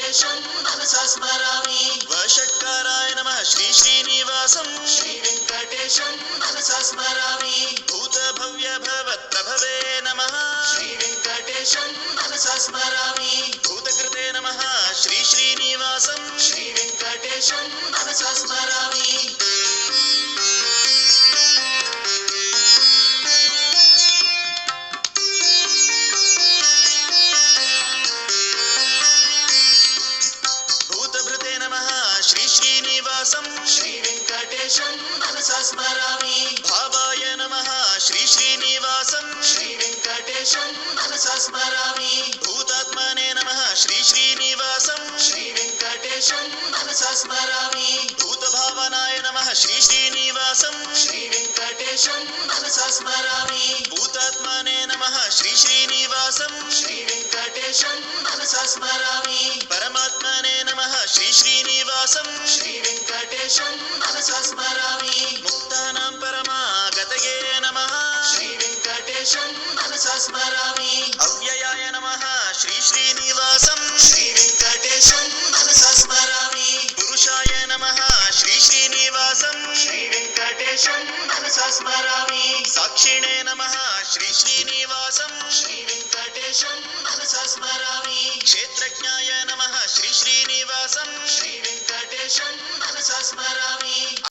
वेङ्कटेशं मनसा स्मरामि। वषट्काराय नमः श्री श्रीनिवासं श्रीवेङ्कटेशं मनसा स्मरामि। भूतभव्यभवत्प्रभवे नमः श्रीवेङ्कटेशं मनसा स्मरामि। भूतकृते नमः श्री श्रीनिवासं श्रीवेङ्कटेशं मनसा स्मरामि। भूतभृते नमः श्री श्रीनिवासं श्रीवेङ्कटेशं मनसा स्मरामि। भावाय नमः श्री श्रीनिवासं श्रीवेङ्कटेशं मनसा स्मरामि। भूतात्मने नमः श्री श्रीनिवासं श्रीवेङ्कटेशं मनसा स्मरामि। भूतभावनाय नमः श्री श्रीनिवासं श्रीवेङ्कटेशं मनसा स्मरामि। भूतात्मने नमः श्री श्रीनिवासं श्रीवेङ्कटेशं मनसा स्मरामि। परमात्मने नमः श्री श्रीनिवासं श्रीवेङ्कटेशं मनसा स्मरामि। मुक्तानां परमागतये नमः श्रीवेङ्कटेशं मनसा स्मरामि। अव्ययाय नमः श्री श्रीनिवासं श्रीवेङ्कटेशं मनसा स्मरामि। पुरुषाय नमः श्री श्रीनिवासं श्रीवेङ्कटेशं मनसा स्मरामि। साक्षिणे नमः श्री श्रीनिवासं श्रीवेङ्कटेशं मनसा स्मरामि। क्षेत्रज्ञाय नमः श्री श्रीनिवासं श्रीवेङ्कटेशं मनसा स्मरामि।